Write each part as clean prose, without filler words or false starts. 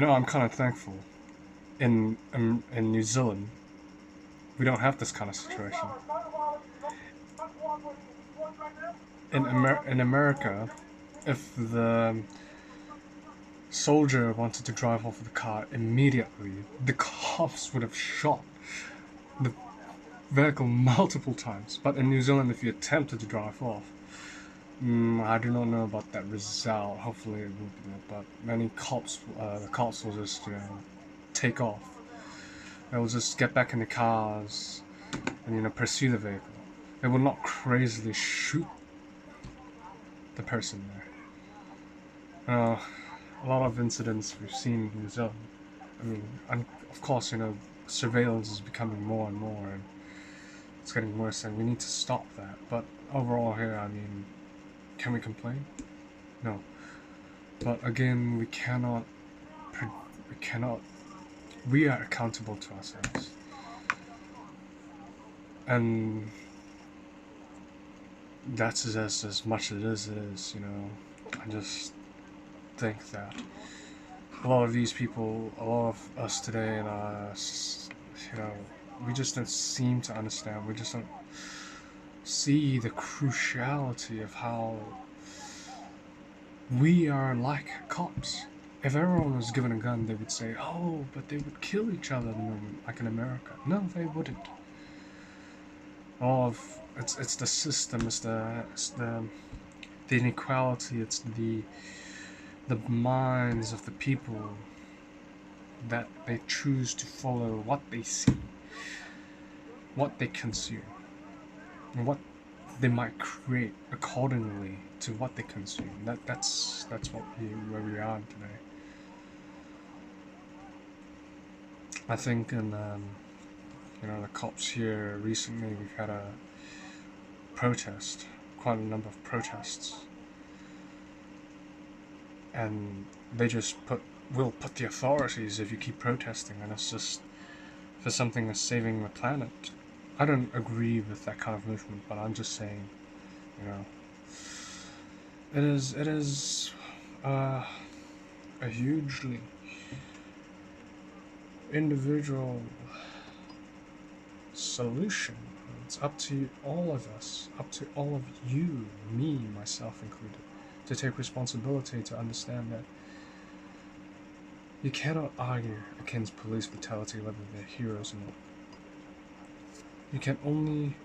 I'm kind of thankful. In New Zealand, we don't have this kind of situation. In America, if the soldier wanted to drive off with the car immediately, the cops would have shot the vehicle multiple times. But in New Zealand, if you attempted to drive off, I do not know about that result. Hopefully, it will be there. But many cops, the cops will just take off. They will just get back in the cars and pursue the vehicle. They will not crazily shoot the person there. A lot of incidents we've seen in New Zealand. I mean, of course, surveillance is becoming more and more, and it's getting worse, and we need to stop that. But overall, here, I mean, can we complain? No. But again, we cannot. We are accountable to ourselves, and that's as much as it is. I just think that a lot of these people, a lot of us today, and we just don't seem to understand. We just don't see the cruciality of how we are like cops. If everyone was given a gun, they would say, "Oh, but they would kill each other," like in America. No, they wouldn't. It's the system, it's the inequality, it's the minds of the people that they choose to follow what they see, what they consume, and what they might create accordingly to what they consume. That's where we are today. I think in the cops here recently, we've had a protest, quite a number of protests, and they just will put the authorities if you keep protesting, and it's just for something that's saving the planet. I don't agree with that kind of movement, but I'm just saying, it is a hugely individual solution. It's up to all of us, up to all of you, me, myself included, to take responsibility, to understand that you cannot argue against police brutality, whether they're heroes or not. You can only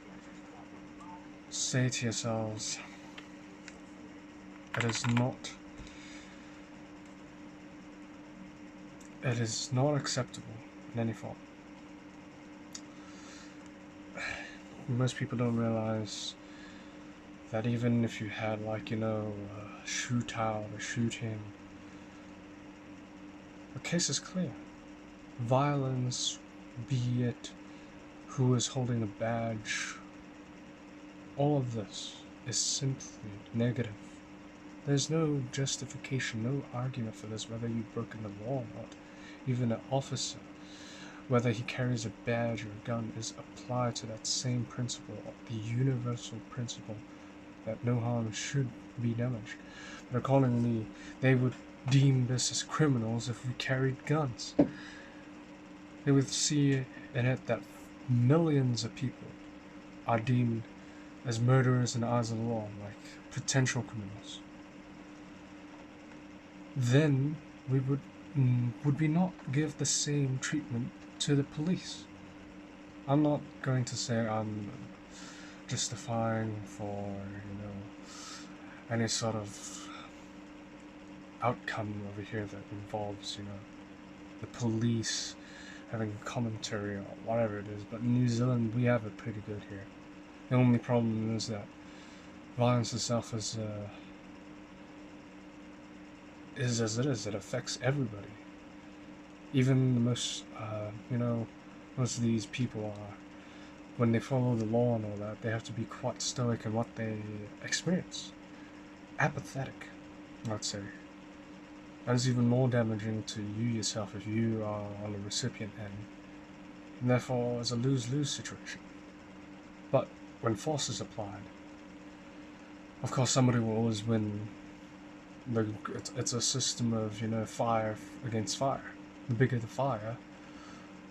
say to yourselves, it is not acceptable in any form. Most people don't realize that even if you had a shootout or shooting, the case is clear. Violence, be it who is holding a badge, all of this is simply negative. There's no justification, no argument for this, whether you've broken the law or not. Even an officer, whether he carries a badge or a gun, is applied to that same principle, the universal principle that no harm should be damaged. But accordingly, they would deem this as criminals if we carried guns. They would see in it that millions of people are deemed as murderers in the eyes of the law, like potential criminals. Then we would we not give the same treatment to the police? I'm not going to say I'm justifying for any sort of outcome over here that involves the police having commentary or whatever it is, but in New Zealand we have it pretty good here. The only problem is that violence itself is as it is. It affects everybody. Even the most most of these people are, when they follow the law and all that, they have to be quite stoic in what they experience. Apathetic, I'd say. That is even more damaging to you yourself if you are on the recipient end. And therefore, it's a lose-lose situation. But when force is applied, of course somebody will always win It's a system of, you know, fire against fire. The bigger the fire,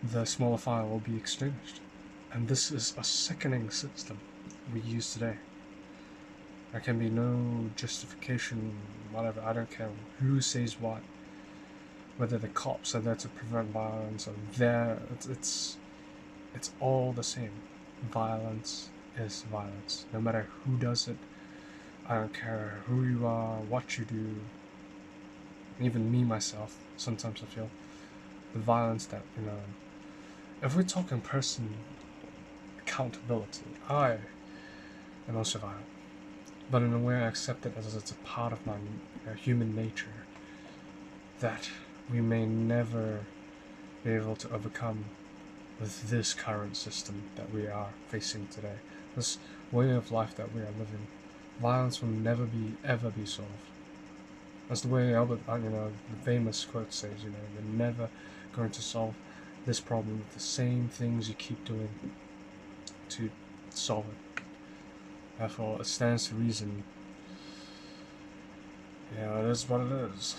the smaller fire will be extinguished. And this is a sickening system we use today. There can be no justification, whatever. I don't care who says what. Whether the cops are there to prevent violence or it's all the same. Violence is violence, no matter who does it. I don't care who you are, what you do. Even me myself, sometimes I feel the violence that, you know. If we're talking person accountability, I am also violent, but in a way I accept it as it's a part of my human nature that we may never be able to overcome with this current system that we are facing today, this way of life that we are living. Violence will never ever be solved. That's the way Albert, the famous quote says, you know, you're never going to solve this problem with the same things you keep doing to solve it. Therefore, it stands to reason, you know, it is what it is.